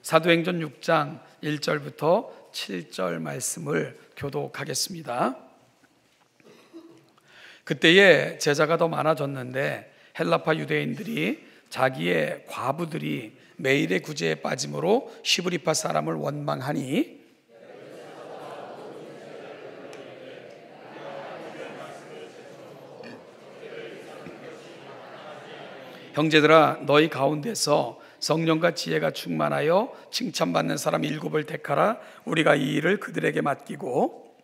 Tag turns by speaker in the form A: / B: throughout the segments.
A: 사도행전 6장 1절부터 7절 말씀을 교독하겠습니다. 그때에 제자가 더 많아졌는데 헬라파 유대인들이 자기의 과부들이 매일의 구제에 빠짐으로 시브리파 사람을 원망하니 형제들아, 너희 가운데서 성령과 지혜가 충만하여 칭찬받는 사람 7을 택하라. 우리가 이 일을 그들에게 맡기고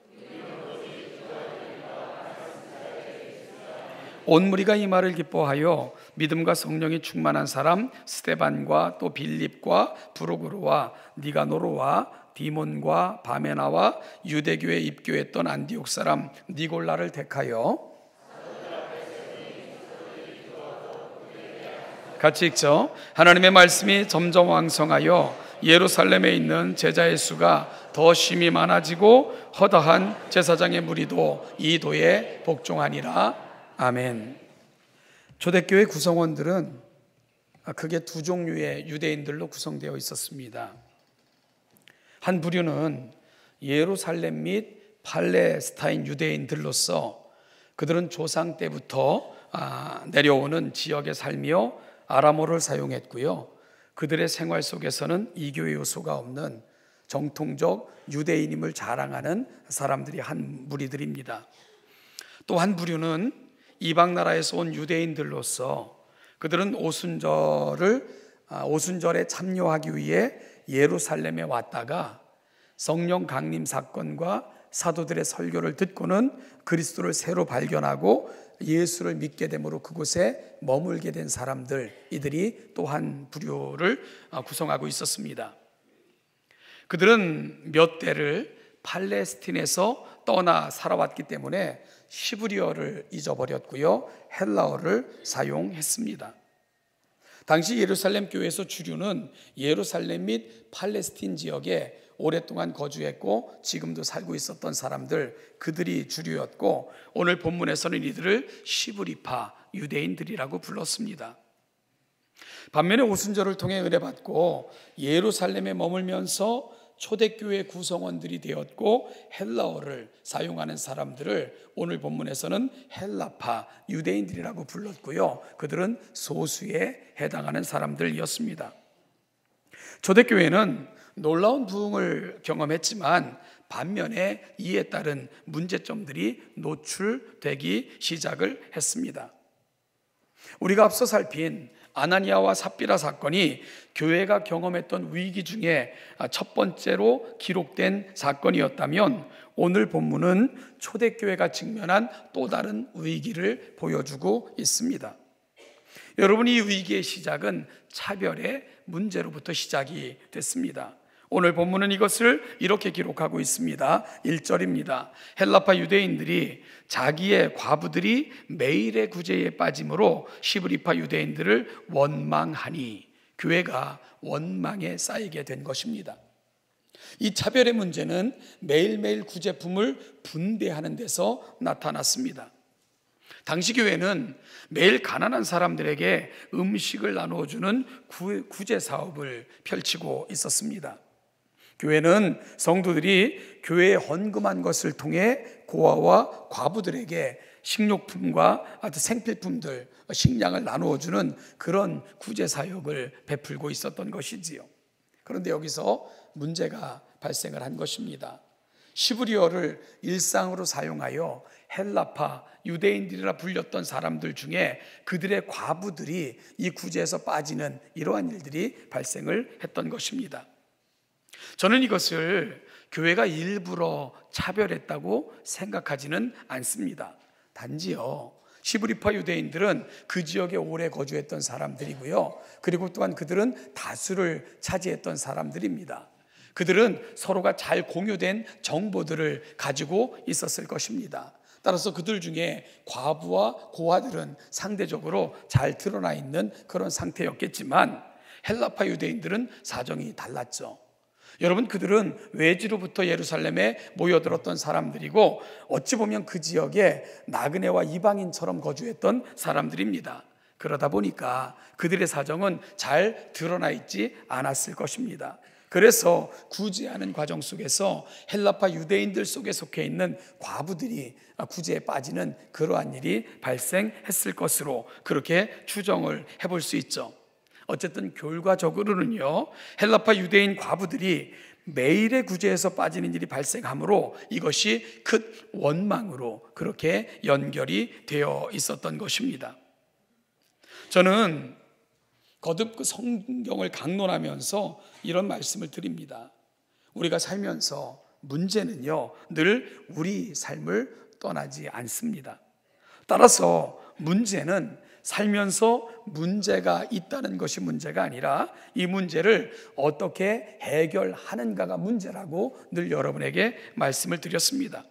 A: 온 무리가 이 말을 기뻐하여 믿음과 성령이 충만한 사람 스데반과 또 빌립과 브루구르와 니가노르와 디몬과 바메나와 유대교에 입교했던 안디옥 사람 니골라를 택하여 같이 읽죠. 하나님의 말씀이 점점 왕성하여 예루살렘에 있는 제자의 수가 더 심히 많아지고 허다한 제사장의 무리도 이 도에 복종하니라. 아멘. 초대교회 구성원들은 크게 두 종류의 유대인들로 구성되어 있었습니다. 한 부류는 예루살렘 및 팔레스타인 유대인들로서 그들은 조상 때부터 내려오는 지역에 살며 아람어를 사용했고요. 그들의 생활 속에서는 이교의 요소가 없는 정통적 유대인임을 자랑하는 사람들이 한 무리들입니다. 또 한 부류는 이방 나라에서 온 유대인들로서 그들은 오순절에 참여하기 위해 예루살렘에 왔다가 성령 강림 사건과 사도들의 설교를 듣고는 그리스도를 새로 발견하고 예수를 믿게 됨으로 그곳에 머물게 된 사람들, 이들이 또 한 부류를 구성하고 있었습니다. 그들은 몇 대를 팔레스틴에서 떠나 살아왔기 때문에 시브리어를 잊어버렸고요, 헬라어를 사용했습니다. 당시 예루살렘 교회에서 주류는 예루살렘 및 팔레스틴 지역에 오랫동안 거주했고 지금도 살고 있었던 사람들, 그들이 주류였고 오늘 본문에서는 이들을 시브리파 유대인들이라고 불렀습니다. 반면에 오순절을 통해 은혜받고 예루살렘에 머물면서 초대교회 구성원들이 되었고 헬라어를 사용하는 사람들을 오늘 본문에서는 헬라파 유대인들이라고 불렀고요, 그들은 소수에 해당하는 사람들이었습니다. 초대교회는 놀라운 부흥을 경험했지만 반면에 이에 따른 문제점들이 노출되기 시작을 했습니다. 우리가 앞서 살핀 아나니아와 삽비라 사건이 교회가 경험했던 위기 중에 첫 번째로 기록된 사건이었다면 오늘 본문은 초대교회가 직면한 또 다른 위기를 보여주고 있습니다. 여러분, 이 위기의 시작은 차별의 문제로부터 시작이 됐습니다. 오늘 본문은 이것을 이렇게 기록하고 있습니다. 1절입니다. 헬라파 유대인들이 자기의 과부들이 매일의 구제에 빠짐으로 시브리파 유대인들을 원망하니, 교회가 원망에 쌓이게 된 것입니다. 이 차별의 문제는 매일매일 구제품을 분배하는 데서 나타났습니다. 당시 교회는 매일 가난한 사람들에게 음식을 나누어주는 구제 사업을 펼치고 있었습니다. 교회는 성도들이 교회에 헌금한 것을 통해 고아와 과부들에게 식료품과 생필품들, 식량을 나누어주는 그런 구제 사역을 베풀고 있었던 것이지요. 그런데 여기서 문제가 발생을 한 것입니다. 시브리어를 일상으로 사용하여 헬라파 유대인들이라 불렸던 사람들 중에 그들의 과부들이 이 구제에서 빠지는 이러한 일들이 발생을 했던 것입니다. 저는 이것을 교회가 일부러 차별했다고 생각하지는 않습니다. 단지요, 시브리파 유대인들은 그 지역에 오래 거주했던 사람들이고요, 그리고 또한 그들은 다수를 차지했던 사람들입니다. 그들은 서로가 잘 공유된 정보들을 가지고 있었을 것입니다. 따라서 그들 중에 과부와 고아들은 상대적으로 잘 드러나 있는 그런 상태였겠지만 헬라파 유대인들은 사정이 달랐죠. 여러분, 그들은 외지로부터 예루살렘에 모여들었던 사람들이고 어찌 보면 그 지역에 나그네와 이방인처럼 거주했던 사람들입니다. 그러다 보니까 그들의 사정은 잘 드러나 있지 않았을 것입니다. 그래서 구제하는 과정 속에서 헬라파 유대인들 속에 속해 있는 과부들이 구제에 빠지는 그러한 일이 발생했을 것으로 그렇게 추정을 해볼 수 있죠. 어쨌든 결과적으로는요, 헬라파 유대인 과부들이 매일의 구제에서 빠지는 일이 발생하므로 이것이 큰 원망으로 그렇게 연결이 되어 있었던 것입니다. 저는 거듭 그 성경을 강론하면서 이런 말씀을 드립니다. 우리가 살면서 문제는요, 늘 우리 삶을 떠나지 않습니다. 따라서 문제는 살면서 문제가 있다는 것이 문제가 아니라 이 문제를 어떻게 해결하는가가 문제라고 늘 여러분에게 말씀을 드렸습니다.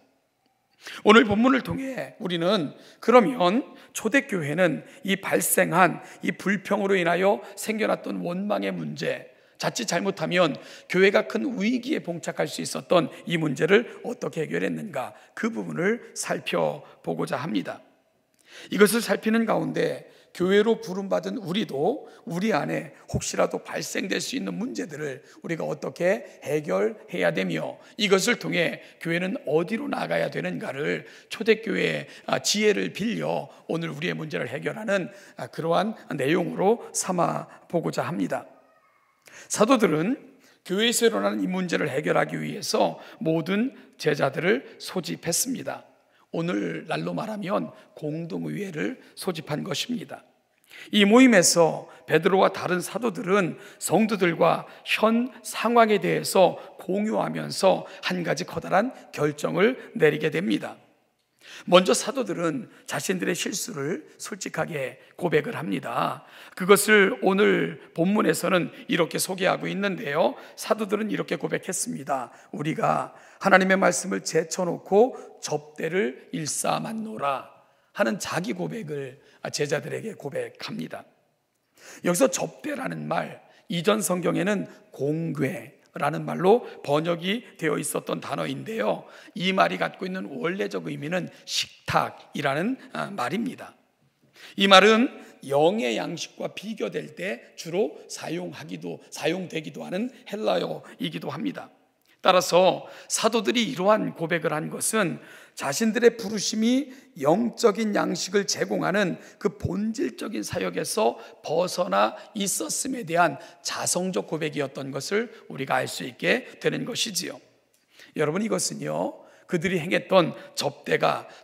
A: 오늘 본문을 통해 우리는 그러면 초대교회는 이 발생한 이 불평으로 인하여 생겨났던 원망의 문제, 자칫 잘못하면 교회가 큰 위기에 봉착할 수 있었던 이 문제를 어떻게 해결했는가, 그 부분을 살펴보고자 합니다. 이것을 살피는 가운데 교회로 부름받은 우리도 우리 안에 혹시라도 발생될 수 있는 문제들을 우리가 어떻게 해결해야 되며 이것을 통해 교회는 어디로 나가야 되는가를 초대교회의 지혜를 빌려 오늘 우리의 문제를 해결하는 그러한 내용으로 삼아보고자 합니다. 사도들은 교회에서 일어나는 이 문제를 해결하기 위해서 모든 제자들을 소집했습니다. 오늘날로 말하면 공동의회를 소집한 것입니다. 이 모임에서 베드로와 다른 사도들은 성도들과 현 상황에 대해서 공유하면서 한 가지 커다란 결정을 내리게 됩니다. 먼저 사도들은 자신들의 실수를 솔직하게 고백을 합니다. 그것을 오늘 본문에서는 이렇게 소개하고 있는데요, 사도들은 이렇게 고백했습니다. 우리가 하나님의 말씀을 제쳐놓고 접대를 일삼았노라 하는 자기 고백을 제자들에게 고백합니다. 여기서 접대라는 말, 이전 성경에는 공궤라는 말로 번역이 되어 있었던 단어인데요, 이 말이 갖고 있는 원래적 의미는 식탁이라는 말입니다. 이 말은 영의 양식과 비교될 때 주로 사용되기도 하는 헬라어이기도 합니다. 따라서 사도들이 이러한 고백을 한 것은 자신들의 부르심이 영적인 양식을 제공하는 그 본질적인 사역에서 벗어나 있었음에 대한 자성적 고백이었던 것을 우리가 알 수 있게 되는 것이지요. 여러분, 이것은요, 그들이 행했던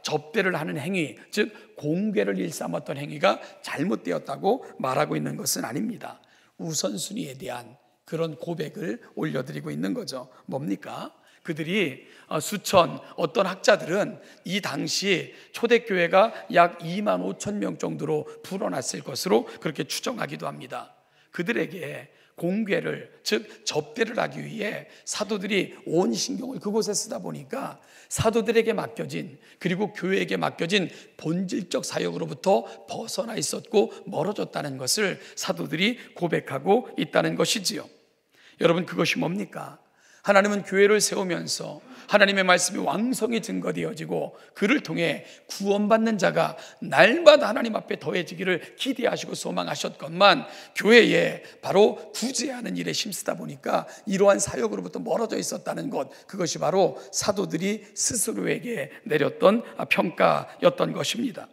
A: 접대를 하는 행위, 즉 공궤를 일삼았던 행위가 잘못되었다고 말하고 있는 것은 아닙니다. 우선순위에 대한 그런 고백을 올려드리고 있는 거죠. 뭡니까? 그들이 어떤 학자들은 이 당시 초대교회가 약 2만 5천 명 정도로 불어났을 것으로 그렇게 추정하기도 합니다. 그들에게 공궤를, 즉 접대를 하기 위해 사도들이 온 신경을 그곳에 쓰다 보니까 사도들에게 맡겨진, 그리고 교회에게 맡겨진 본질적 사역으로부터 벗어나 있었고 멀어졌다는 것을 사도들이 고백하고 있다는 것이지요. 여러분, 그것이 뭡니까? 하나님은 교회를 세우면서 하나님의 말씀이 왕성히 증거되어지고 그를 통해 구원받는 자가 날마다 하나님 앞에 더해지기를 기대하시고 소망하셨건만 교회에 바로 구제하는 일에 힘쓰다 보니까 이러한 사역으로부터 멀어져 있었다는 것, 그것이 바로 사도들이 스스로에게 내렸던 평가였던 것입니다.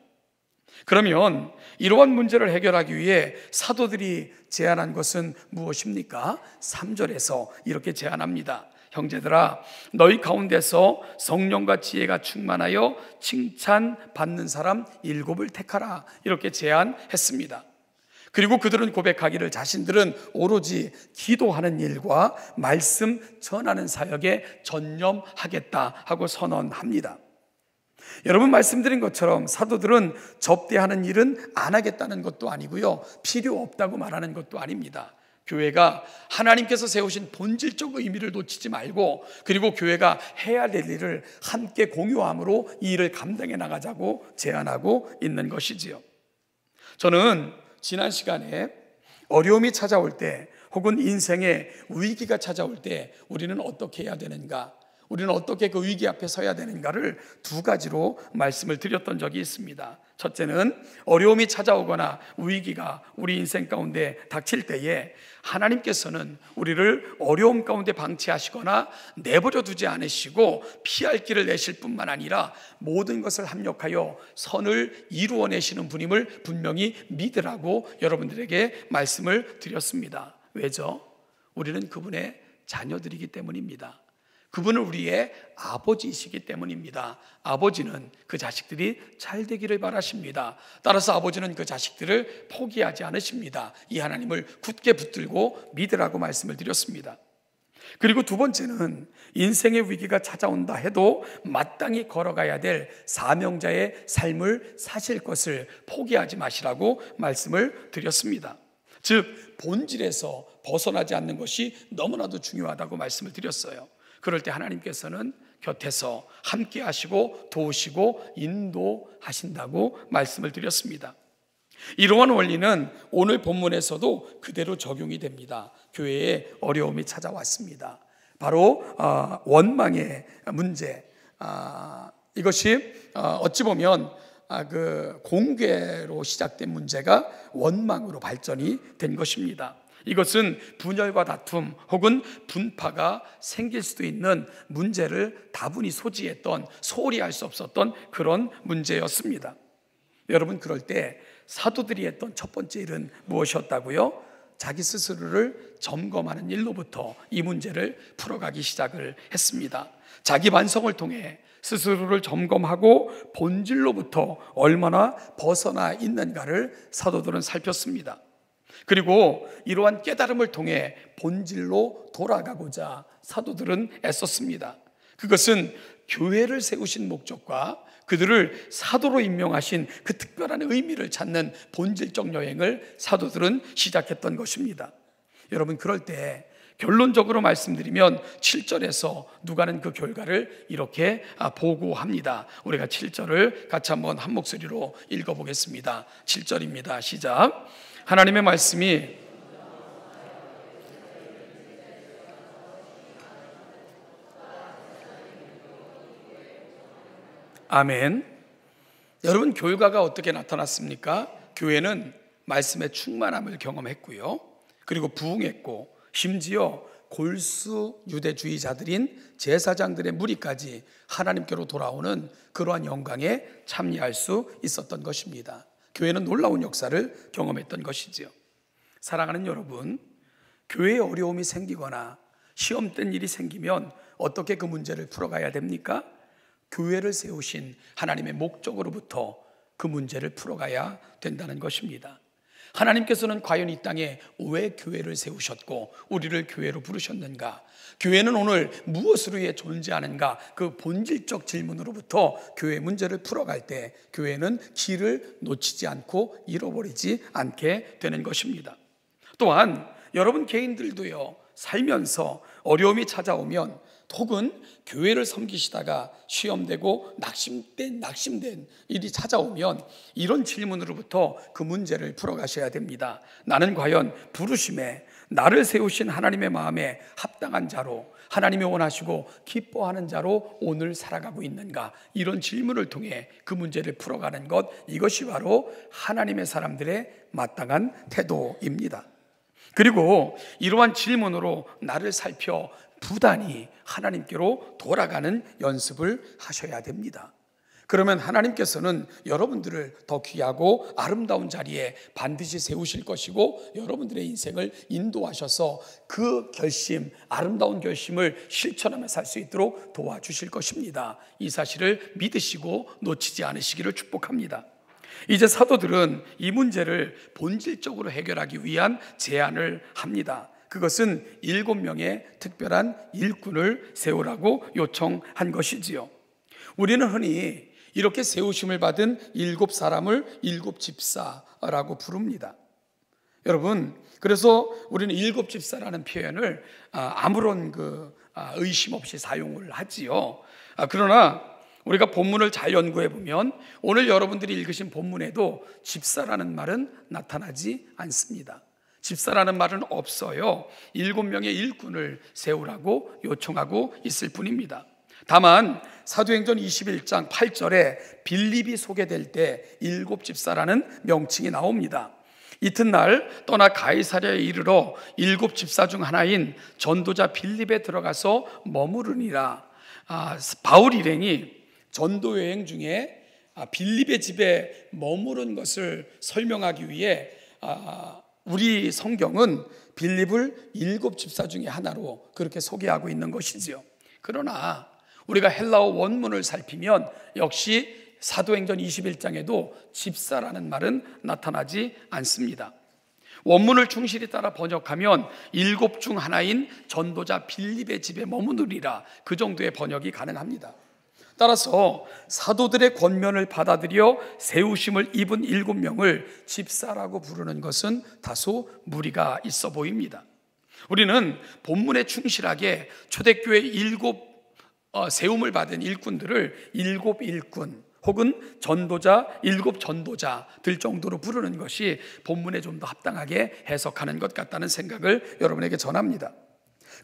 A: 그러면 이러한 문제를 해결하기 위해 사도들이 제안한 것은 무엇입니까? 3절에서 이렇게 제안합니다. 형제들아, 너희 가운데서 성령과 지혜가 충만하여 칭찬받는 사람 7을 택하라, 이렇게 제안했습니다. 그리고 그들은 고백하기를 자신들은 오로지 기도하는 일과 말씀 전하는 사역에 전념하겠다 하고 선언합니다. 여러분, 말씀드린 것처럼 사도들은 접대하는 일은 안 하겠다는 것도 아니고요, 필요 없다고 말하는 것도 아닙니다. 교회가 하나님께서 세우신 본질적 의미를 놓치지 말고, 그리고 교회가 해야 될 일을 함께 공유함으로 이 일을 감당해 나가자고 제안하고 있는 것이지요. 저는 지난 시간에 어려움이 찾아올 때, 혹은 인생의 위기가 찾아올 때 우리는 어떻게 해야 되는가, 우리는 어떻게 그 위기 앞에 서야 되는가를 두 가지로 말씀을 드렸던 적이 있습니다. 첫째는 어려움이 찾아오거나 위기가 우리 인생 가운데 닥칠 때에 하나님께서는 우리를 어려움 가운데 방치하시거나 내버려 두지 않으시고 피할 길을 내실 뿐만 아니라 모든 것을 합력하여 선을 이루어내시는 분임을 분명히 믿으라고 여러분들에게 말씀을 드렸습니다. 왜죠? 우리는 그분의 자녀들이기 때문입니다. 그분은 우리의 아버지이시기 때문입니다. 아버지는 그 자식들이 잘 되기를 바라십니다. 따라서 아버지는 그 자식들을 포기하지 않으십니다. 이 하나님을 굳게 붙들고 믿으라고 말씀을 드렸습니다. 그리고 두 번째는 인생의 위기가 찾아온다 해도 마땅히 걸어가야 될 사명자의 삶을 사실 것을 포기하지 마시라고 말씀을 드렸습니다. 즉 본질에서 벗어나지 않는 것이 너무나도 중요하다고 말씀을 드렸어요. 그럴 때 하나님께서는 곁에서 함께 하시고 도우시고 인도하신다고 말씀을 드렸습니다. 이러한 원리는 오늘 본문에서도 그대로 적용이 됩니다. 교회에 어려움이 찾아왔습니다. 바로 원망의 문제, 이것이 어찌 보면 그 공개로 시작된 문제가 원망으로 발전이 된 것입니다. 이것은 분열과 다툼 혹은 분파가 생길 수도 있는 문제를 다분히 소지했던, 소홀히 할 수 없었던 그런 문제였습니다. 여러분, 그럴 때 사도들이 했던 첫 번째 일은 무엇이었다고요? 자기 스스로를 점검하는 일로부터 이 문제를 풀어가기 시작을 했습니다. 자기 반성을 통해 스스로를 점검하고 본질로부터 얼마나 벗어나 있는가를 사도들은 살폈습니다. 그리고 이러한 깨달음을 통해 본질로 돌아가고자 사도들은 애썼습니다. 그것은 교회를 세우신 목적과 그들을 사도로 임명하신 그 특별한 의미를 찾는 본질적 여행을 사도들은 시작했던 것입니다. 여러분, 그럴 때 결론적으로 말씀드리면 7절에서 누가는 그 결과를 이렇게 보고합니다. 우리가 7절을 같이 한번 한 목소리로 읽어보겠습니다. 7절입니다. 시작. 하나님의 말씀이 아멘. 여러분, 결과가 어떻게 나타났습니까? 교회는 말씀의 충만함을 경험했고요, 그리고 부흥했고, 심지어 골수 유대주의자들인 제사장들의 무리까지 하나님께로 돌아오는 그러한 영광에 참여할 수 있었던 것입니다. 교회는 놀라운 역사를 경험했던 것이지요. 사랑하는 여러분, 교회에 어려움이 생기거나 시험된 일이 생기면 어떻게 그 문제를 풀어가야 됩니까? 교회를 세우신 하나님의 목적으로부터 그 문제를 풀어가야 된다는 것입니다. 하나님께서는 과연 이 땅에 왜 교회를 세우셨고 우리를 교회로 부르셨는가? 교회는 오늘 무엇으로 위해 존재하는가? 그 본질적 질문으로부터 교회 문제를 풀어갈 때 교회는 길을 놓치지 않고 잃어버리지 않게 되는 것입니다. 또한 여러분 개인들도요, 살면서 어려움이 찾아오면 혹은 교회를 섬기시다가 시험되고 낙심된 일이 찾아오면 이런 질문으로부터 그 문제를 풀어가셔야 됩니다. 나는 과연 부르심에 나를 세우신 하나님의 마음에 합당한 자로, 하나님이 원하시고 기뻐하는 자로 오늘 살아가고 있는가? 이런 질문을 통해 그 문제를 풀어가는 것, 이것이 바로 하나님의 사람들의 마땅한 태도입니다. 그리고 이러한 질문으로 나를 살펴 부단히 하나님께로 돌아가는 연습을 하셔야 됩니다. 그러면 하나님께서는 여러분들을 더 귀하고 아름다운 자리에 반드시 세우실 것이고 여러분들의 인생을 인도하셔서 그 결심, 아름다운 결심을 실천하며 살 수 있도록 도와주실 것입니다. 이 사실을 믿으시고 놓치지 않으시기를 축복합니다. 이제 사도들은 이 문제를 본질적으로 해결하기 위한 제안을 합니다. 그것은 7명의 특별한 일꾼을 세우라고 요청한 것이지요. 우리는 흔히 이렇게 세우심을 받은 7사람을 7집사라고 부릅니다. 여러분, 그래서 우리는 7집사라는 표현을 아무런 의심 없이 사용을 하지요. 그러나 우리가 본문을 잘 연구해 보면 오늘 여러분들이 읽으신 본문에도 집사라는 말은 나타나지 않습니다. 집사라는 말은 없어요. 7명의 일꾼을 세우라고 요청하고 있을 뿐입니다. 다만 사도행전 21장 8절에 빌립이 소개될 때 일곱 집사라는 명칭이 나옵니다. 이튿날 떠나 가이사랴에 이르러 일곱 집사 중 하나인 전도자 빌립에 들어가서 머무르니라. 바울 일행이 전도 여행 중에 빌립의 집에 머무른 것을 설명하기 위해 우리 성경은 빌립을 일곱 집사 중에 하나로 그렇게 소개하고 있는 것이지요. 그러나 우리가 헬라어 원문을 살피면 역시 사도행전 21장에도 집사라는 말은 나타나지 않습니다. 원문을 충실히 따라 번역하면 일곱 중 하나인 전도자 빌립의 집에 머무르리라, 그 정도의 번역이 가능합니다. 따라서 사도들의 권면을 받아들여 세우심을 입은 일곱 명을 집사라고 부르는 것은 다소 무리가 있어 보입니다. 우리는 본문에 충실하게 초대교회 일곱 세움을 받은 일꾼들을 일곱 일꾼 혹은 전도자, 일곱 전도자들 정도로 부르는 것이 본문에 좀 더 합당하게 해석하는 것 같다는 생각을 여러분에게 전합니다.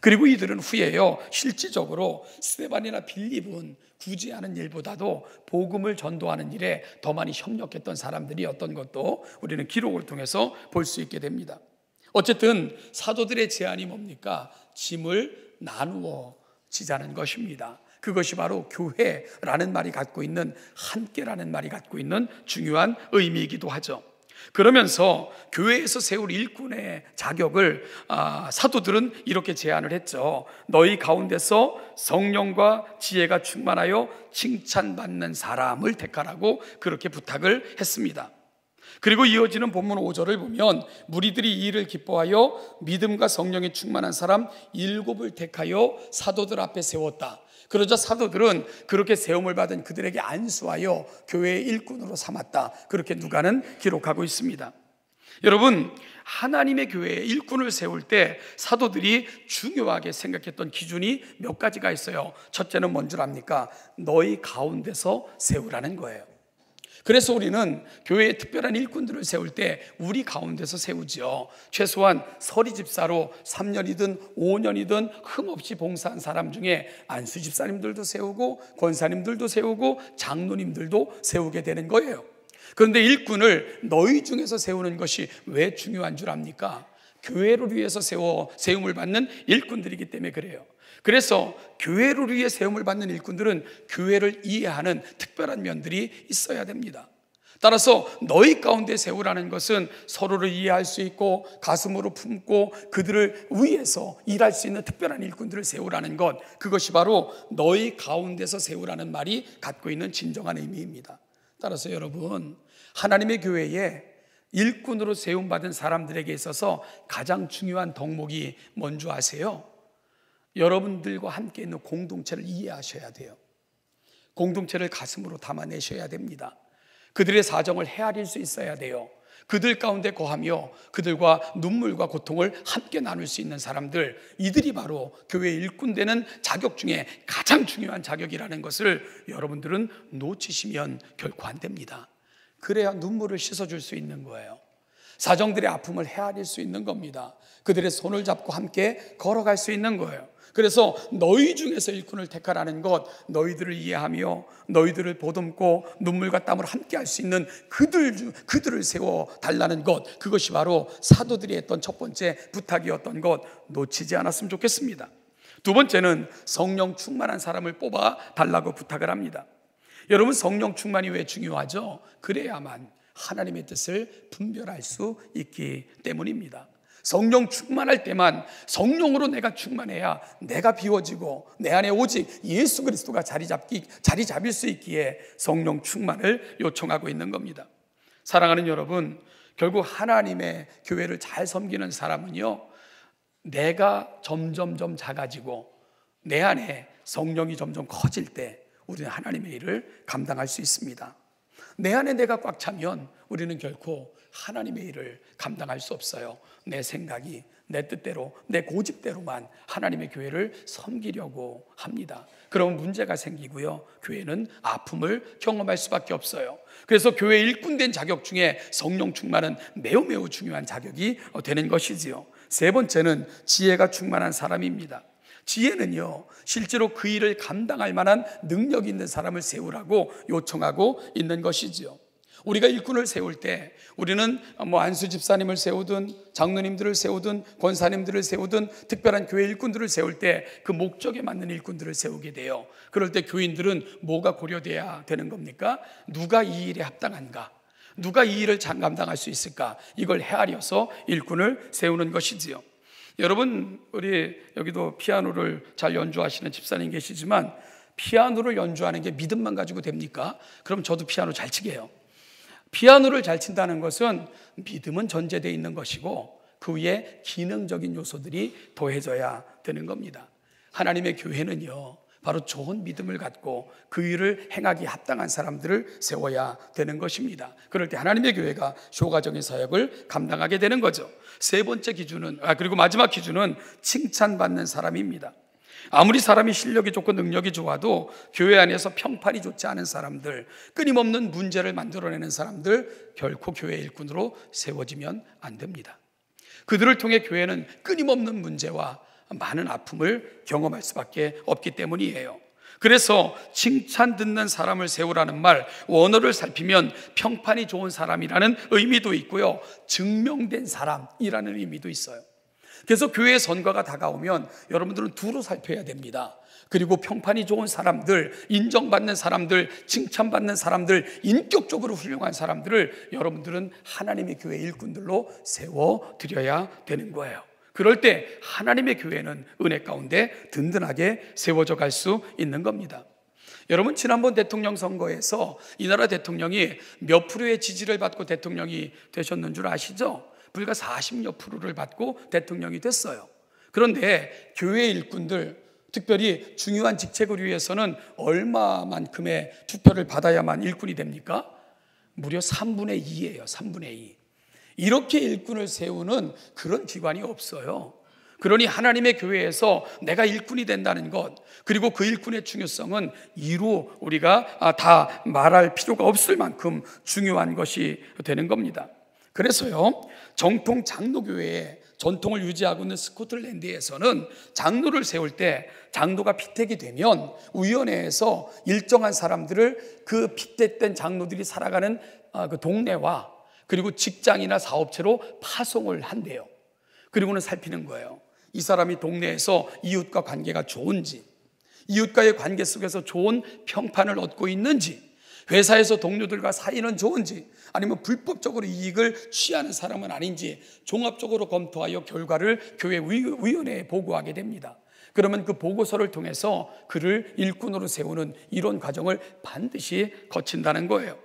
A: 그리고 이들은 후에요, 실질적으로 스데반이나 빌립은 구제하는 일보다도 복음을 전도하는 일에 더 많이 협력했던 사람들이었던 것도 우리는 기록을 통해서 볼 수 있게 됩니다. 어쨌든 사도들의 제안이 뭡니까? 짐을 나누어 지자는 것입니다. 그것이 바로 교회라는 말이 갖고 있는, 함께라는 말이 갖고 있는 중요한 의미이기도 하죠. 그러면서 교회에서 세울 일꾼의 자격을 사도들은 이렇게 제안을 했죠. 너희 가운데서 성령과 지혜가 충만하여 칭찬받는 사람을 택하라고 그렇게 부탁을 했습니다. 그리고 이어지는 본문 5절을 보면 무리들이 이 일을 기뻐하여 믿음과 성령이 충만한 사람 일곱을 택하여 사도들 앞에 세웠다. 그러자 사도들은 그렇게 세움을 받은 그들에게 안수하여 교회의 일꾼으로 삼았다. 그렇게 누가는 기록하고 있습니다. 여러분, 하나님의 교회에 일꾼을 세울 때 사도들이 중요하게 생각했던 기준이 몇 가지가 있어요. 첫째는 뭔 줄 압니까? 너희 가운데서 세우라는 거예요. 그래서 우리는 교회에 특별한 일꾼들을 세울 때 우리 가운데서 세우지요. 최소한 서리 집사로 3년이든 5년이든 흠없이 봉사한 사람 중에 안수 집사님들도 세우고 권사님들도 세우고 장로님들도 세우게 되는 거예요. 그런데 일꾼을 너희 중에서 세우는 것이 왜 중요한 줄 압니까? 교회를 위해서 세움을 받는 일꾼들이기 때문에 그래요. 그래서 교회를 위해 세움을 받는 일꾼들은 교회를 이해하는 특별한 면들이 있어야 됩니다. 따라서 너희 가운데 세우라는 것은 서로를 이해할 수 있고 가슴으로 품고 그들을 위해서 일할 수 있는 특별한 일꾼들을 세우라는 것, 그것이 바로 너희 가운데서 세우라는 말이 갖고 있는 진정한 의미입니다. 따라서 여러분, 하나님의 교회에 일꾼으로 세움받은 사람들에게 있어서 가장 중요한 덕목이 뭔지 아세요? 여러분들과 함께 있는 공동체를 이해하셔야 돼요. 공동체를 가슴으로 담아내셔야 됩니다. 그들의 사정을 헤아릴 수 있어야 돼요. 그들 가운데 거하며 그들과 눈물과 고통을 함께 나눌 수 있는 사람들, 이들이 바로 교회의 일꾼 되는 자격 중에 가장 중요한 자격이라는 것을 여러분들은 놓치시면 결코 안 됩니다. 그래야 눈물을 씻어줄 수 있는 거예요. 사정들의 아픔을 헤아릴 수 있는 겁니다. 그들의 손을 잡고 함께 걸어갈 수 있는 거예요. 그래서 너희 중에서 일꾼을 택하라는 것, 너희들을 이해하며 너희들을 보듬고 눈물과 땀을 함께 할 수 있는 그들을 세워달라는 것, 그것이 바로 사도들이 했던 첫 번째 부탁이었던 것, 놓치지 않았으면 좋겠습니다. 두 번째는 성령 충만한 사람을 뽑아 달라고 부탁을 합니다. 여러분, 성령 충만이 왜 중요하죠? 그래야만 하나님의 뜻을 분별할 수 있기 때문입니다. 성령 충만할 때만, 성령으로 내가 충만해야 내가 비워지고 내 안에 오직 예수 그리스도가 자리 잡힐 수 있기에 성령 충만을 요청하고 있는 겁니다. 사랑하는 여러분, 결국 하나님의 교회를 잘 섬기는 사람은요, 내가 점점점 작아지고 내 안에 성령이 점점 커질 때 우리는 하나님의 일을 감당할 수 있습니다. 내 안에 내가 꽉 차면 우리는 결코 하나님의 일을 감당할 수 없어요. 내 생각이 내 뜻대로, 내 고집대로만 하나님의 교회를 섬기려고 합니다. 그러면 문제가 생기고요, 교회는 아픔을 경험할 수밖에 없어요. 그래서 교회 일꾼된 자격 중에 성령 충만은 매우 중요한 자격이 되는 것이지요. 세 번째는 지혜가 충만한 사람입니다. 지혜는요, 실제로 그 일을 감당할 만한 능력 있는 사람을 세우라고 요청하고 있는 것이지요. 우리가 일꾼을 세울 때 우리는 안수 집사님을 세우든 장로님들을 세우든 권사님들을 세우든 특별한 교회 일꾼들을 세울 때 그 목적에 맞는 일꾼들을 세우게 돼요. 그럴 때 교인들은 뭐가 고려돼야 되는 겁니까? 누가 이 일에 합당한가? 누가 이 일을 잘 감당할 수 있을까? 이걸 헤아려서 일꾼을 세우는 것이지요. 여러분, 우리 여기도 피아노를 잘 연주하시는 집사님 계시지만 피아노를 연주하는 게 믿음만 가지고 됩니까? 그럼 저도 피아노 잘 치게요. 피아노를 잘 친다는 것은 믿음은 전제되어 있는 것이고 그 위에 기능적인 요소들이 더해져야 되는 겁니다. 하나님의 교회는요, 바로 좋은 믿음을 갖고 그 일을 행하기 합당한 사람들을 세워야 되는 것입니다. 그럴 때 하나님의 교회가 효과적인 사역을 감당하게 되는 거죠. 세 번째 기준은, 그리고 마지막 기준은 칭찬받는 사람입니다. 아무리 사람이 실력이 좋고 능력이 좋아도 교회 안에서 평판이 좋지 않은 사람들, 끊임없는 문제를 만들어내는 사람들, 결코 교회 일꾼으로 세워지면 안 됩니다. 그들을 통해 교회는 끊임없는 문제와 많은 아픔을 경험할 수밖에 없기 때문이에요. 그래서 칭찬 듣는 사람을 세우라는 말, 원어를 살피면 평판이 좋은 사람이라는 의미도 있고요, 증명된 사람이라는 의미도 있어요. 그래서 교회의 선거가 다가오면 여러분들은 두루 살펴야 됩니다. 그리고 평판이 좋은 사람들, 인정받는 사람들, 칭찬받는 사람들, 인격적으로 훌륭한 사람들을 여러분들은 하나님의 교회 일꾼들로 세워드려야 되는 거예요. 그럴 때 하나님의 교회는 은혜 가운데 든든하게 세워져 갈 수 있는 겁니다. 여러분, 지난번 대통령 선거에서 이 나라 대통령이 몇 프로의 지지를 받고 대통령이 되셨는 줄 아시죠? 불과 40몇 프로를 받고 대통령이 됐어요. 그런데 교회 일꾼들, 특별히 중요한 직책을 위해서는 얼마만큼의 투표를 받아야만 일꾼이 됩니까? 무려 3분의 2예요. 3분의 2. 이렇게 일꾼을 세우는 그런 기관이 없어요. 그러니 하나님의 교회에서 내가 일꾼이 된다는 것, 그리고 그 일꾼의 중요성은 이루 우리가 다 말할 필요가 없을 만큼 중요한 것이 되는 겁니다. 그래서요, 정통 장로교회의 전통을 유지하고 있는 스코틀랜드에서는 장로를 세울 때 장로가 피택이 되면 위원회에서 일정한 사람들을 그 피택된 장로들이 살아가는 그 동네와 그리고 직장이나 사업체로 파송을 한대요. 그리고는 살피는 거예요. 이 사람이 동네에서 이웃과 관계가 좋은지, 이웃과의 관계 속에서 좋은 평판을 얻고 있는지, 회사에서 동료들과 사이는 좋은지, 아니면 불법적으로 이익을 취하는 사람은 아닌지 종합적으로 검토하여 결과를 교회 위원회에 보고하게 됩니다. 그러면 그 보고서를 통해서 그를 일꾼으로 세우는 이런 과정을 반드시 거친다는 거예요.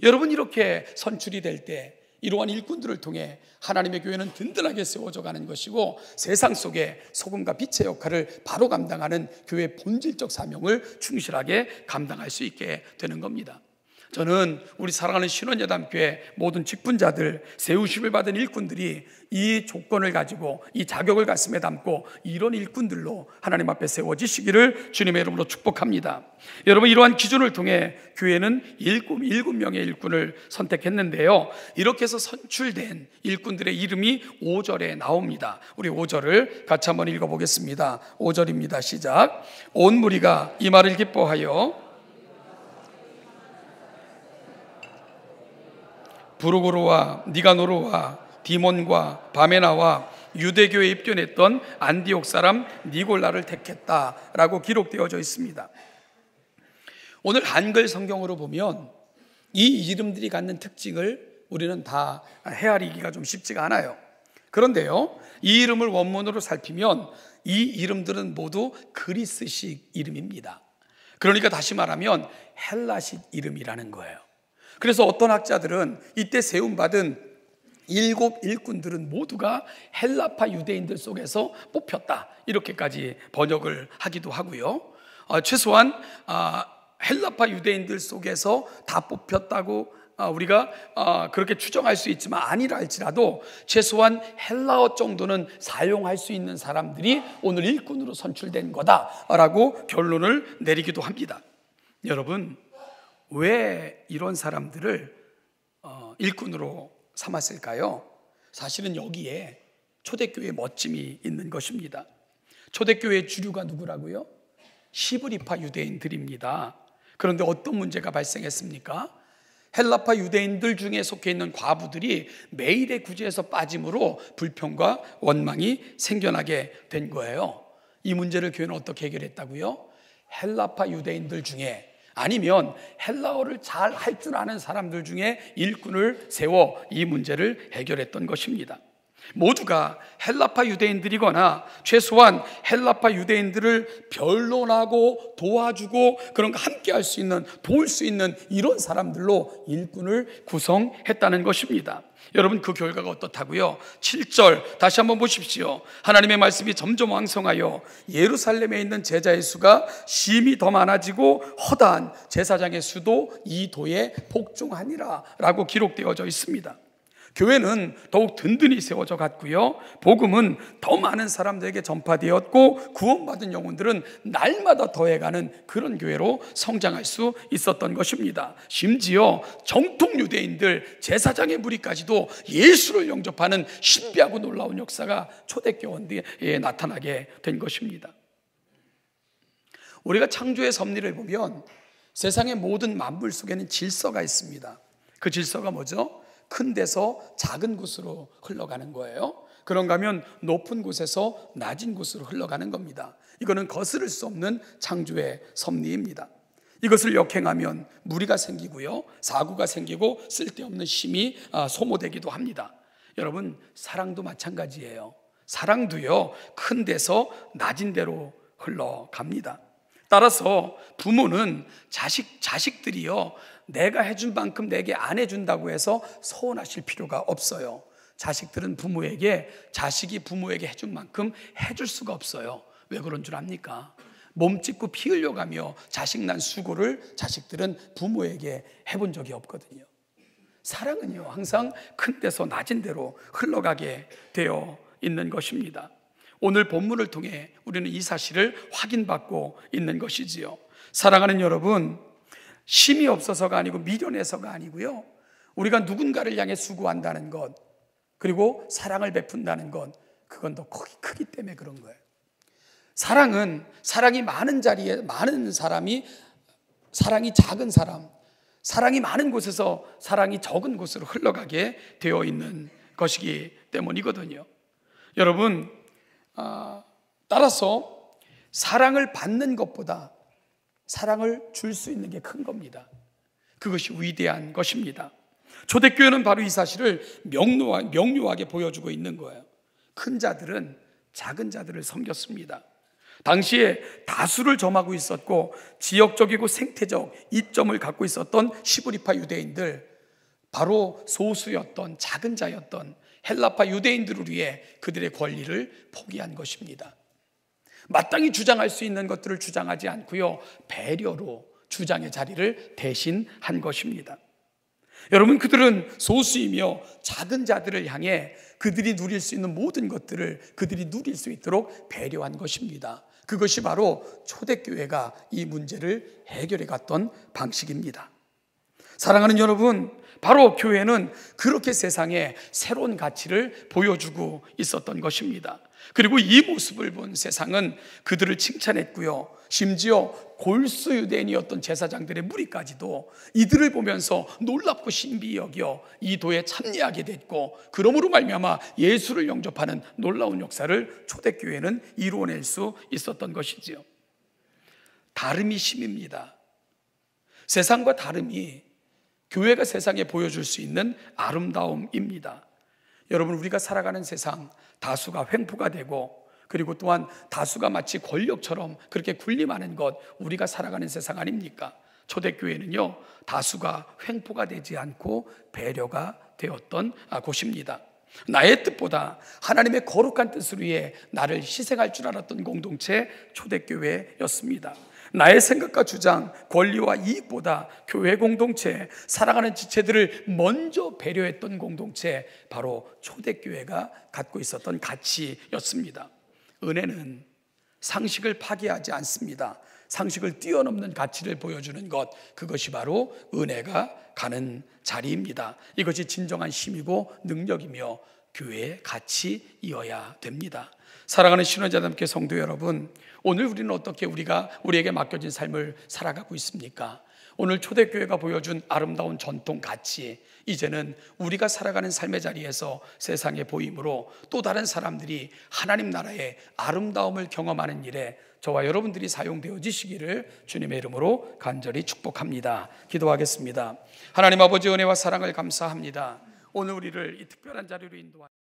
A: 여러분, 이렇게 선출이 될 때 이러한 일꾼들을 통해 하나님의 교회는 든든하게 세워져 가는 것이고, 세상 속에 소금과 빛의 역할을 바로 감당하는 교회의 본질적 사명을 충실하게 감당할 수 있게 되는 겁니다. 저는 우리 사랑하는 신원여담교회 모든 직분자들, 세우심을 받은 일꾼들이 이 조건을 가지고 이 자격을 가슴에 담고 이런 일꾼들로 하나님 앞에 세워지시기를 주님의 이름으로 축복합니다. 여러분, 이러한 기준을 통해 교회는 7명의 일꾼을 선택했는데요, 이렇게 해서 선출된 일꾼들의 이름이 5절에 나옵니다. 우리 5절을 같이 한번 읽어보겠습니다. 5절입니다. 시작. 온 무리가 이 말을 기뻐하여 부르고로와 니가노르와 디몬과 바메나와 유대교에 입견했던 안디옥 사람 니골라를 택했다라고 기록되어져 있습니다. 오늘 한글 성경으로 보면 이 이름들이 갖는 특징을 우리는 다 헤아리기가 좀 쉽지가 않아요. 그런데요, 이 이름을 원문으로 살피면 이 이름들은 모두 그리스식 이름입니다. 그러니까 다시 말하면 헬라식 이름이라는 거예요. 그래서 어떤 학자들은 이때 세움받은 7 일꾼들은 모두가 헬라파 유대인들 속에서 뽑혔다, 이렇게까지 번역을 하기도 하고요. 최소한 헬라파 유대인들 속에서 다 뽑혔다고 우리가 그렇게 추정할 수 있지만 아니라 할지라도 최소한 헬라어 정도는 사용할 수 있는 사람들이 오늘 일꾼으로 선출된 거다라고 결론을 내리기도 합니다. 여러분, 왜 이런 사람들을 일꾼으로 삼았을까요? 사실은 여기에 초대교회의 멋짐이 있는 것입니다. 초대교회의 주류가 누구라고요? 히브리파 유대인들입니다. 그런데 어떤 문제가 발생했습니까? 헬라파 유대인들 중에 속해 있는 과부들이 매일의 구제에서 빠짐으로 불평과 원망이 생겨나게 된 거예요. 이 문제를 교회는 어떻게 해결했다고요? 헬라파 유대인들 중에, 아니면 헬라어를 잘 할 줄 아는 사람들 중에 일꾼을 세워 이 문제를 해결했던 것입니다. 모두가 헬라파 유대인들이거나 최소한 헬라파 유대인들을 변론하고 도와주고 그런 거 함께 할 수 있는, 도울 수 있는 이런 사람들로 일꾼을 구성했다는 것입니다. 여러분, 그 결과가 어떻다고요? 7절 다시 한번 보십시오. 하나님의 말씀이 점점 왕성하여 예루살렘에 있는 제자의 수가 심히 더 많아지고 허다한 제사장의 수도 이 도에 복종하니라 라고 기록되어져 있습니다. 교회는 더욱 든든히 세워져 갔고요, 복음은 더 많은 사람들에게 전파되었고 구원받은 영혼들은 날마다 더해가는 그런 교회로 성장할 수 있었던 것입니다. 심지어 정통 유대인들, 제사장의 무리까지도 예수를 영접하는 신비하고 놀라운 역사가 초대교회에 나타나게 된 것입니다. 우리가 창조의 섭리를 보면 세상의 모든 만물 속에는 질서가 있습니다. 그 질서가 뭐죠? 큰 데서 작은 곳으로 흘러가는 거예요. 그런가 하면 높은 곳에서 낮은 곳으로 흘러가는 겁니다. 이거는 거스를 수 없는 창조의 섭리입니다. 이것을 역행하면 무리가 생기고요, 사고가 생기고 쓸데없는 힘이 소모되기도 합니다. 여러분, 사랑도 마찬가지예요. 사랑도요, 큰 데서 낮은 데로 흘러갑니다. 따라서 부모는 자식들이요, 내가 해준 만큼 내게 안 해준다고 해서 서운하실 필요가 없어요. 자식들은 자식이 부모에게 해준 만큼 해줄 수가 없어요. 왜 그런 줄 압니까? 몸 찢고 피 흘려가며 자식 난 수고를 자식들은 부모에게 해본 적이 없거든요. 사랑은요, 항상 큰 데서 낮은 데로 흘러가게 되어 있는 것입니다. 오늘 본문을 통해 우리는 이 사실을 확인받고 있는 것이지요. 사랑하는 여러분, 힘이 없어서가 아니고 미련해서가 아니고요, 우리가 누군가를 향해 수고한다는 것, 그리고 사랑을 베푼다는 것, 그건 더 크기 때문에 그런 거예요. 사랑이 많은 자리에 많은 사람이, 사랑이 작은 사람, 사랑이 많은 곳에서 사랑이 적은 곳으로 흘러가게 되어 있는 것이기 때문이거든요. 여러분, 따라서 사랑을 받는 것보다 사랑을 줄 수 있는 게 큰 겁니다. 그것이 위대한 것입니다. 초대교회는 바로 이 사실을 명료하게 보여주고 있는 거예요. 큰 자들은 작은 자들을 섬겼습니다. 당시에 다수를 점하고 있었고 지역적이고 생태적 이점을 갖고 있었던 히브리파 유대인들, 바로 소수였던 작은 자였던 헬라파 유대인들을 위해 그들의 권리를 포기한 것입니다. 마땅히 주장할 수 있는 것들을 주장하지 않고요, 배려로 주장의 자리를 대신한 것입니다. 여러분, 그들은 소수이며 작은 자들을 향해 그들이 누릴 수 있는 모든 것들을 그들이 누릴 수 있도록 배려한 것입니다. 그것이 바로 초대교회가 이 문제를 해결해 갔던 방식입니다. 사랑하는 여러분, 바로 교회는 그렇게 세상에 새로운 가치를 보여주고 있었던 것입니다. 그리고 이 모습을 본 세상은 그들을 칭찬했고요, 심지어 골수 유대인이었던 제사장들의 무리까지도 이들을 보면서 놀랍고 신비히 여겨 이 도에 참여하게 됐고, 그러므로 말미암아 예수를 영접하는 놀라운 역사를 초대교회는 이루어낼 수 있었던 것이지요. 다름이 힘입니다. 세상과 다름이 교회가 세상에 보여줄 수 있는 아름다움입니다. 여러분, 우리가 살아가는 세상, 다수가 횡포가 되고, 그리고 또한 다수가 마치 권력처럼 그렇게 군림하는 것, 우리가 살아가는 세상 아닙니까? 초대교회는요, 다수가 횡포가 되지 않고 배려가 되었던 곳입니다. 나의 뜻보다 하나님의 거룩한 뜻을 위해 나를 희생할 줄 알았던 공동체, 초대교회였습니다. 나의 생각과 주장, 권리와 이익보다 교회 공동체, 사랑하는 지체들을 먼저 배려했던 공동체, 바로 초대교회가 갖고 있었던 가치였습니다. 은혜는 상식을 파괴하지 않습니다. 상식을 뛰어넘는 가치를 보여주는 것, 그것이 바로 은혜가 가는 자리입니다. 이것이 진정한 힘이고 능력이며 교회의 가치이어야 됩니다. 사랑하는 신원자님께 성도 여러분, 오늘 우리는 어떻게 우리에게 맡겨진 삶을 살아가고 있습니까? 오늘 초대교회가 보여준 아름다운 전통 가치, 이제는 우리가 살아가는 삶의 자리에서 세상에 보임으로 또 다른 사람들이 하나님 나라의 아름다움을 경험하는 일에 저와 여러분들이 사용되어지시기를 주님의 이름으로 간절히 축복합니다. 기도하겠습니다. 하나님 아버지, 은혜와 사랑을 감사합니다. 오늘 우리를 이 특별한 자리로 인도하여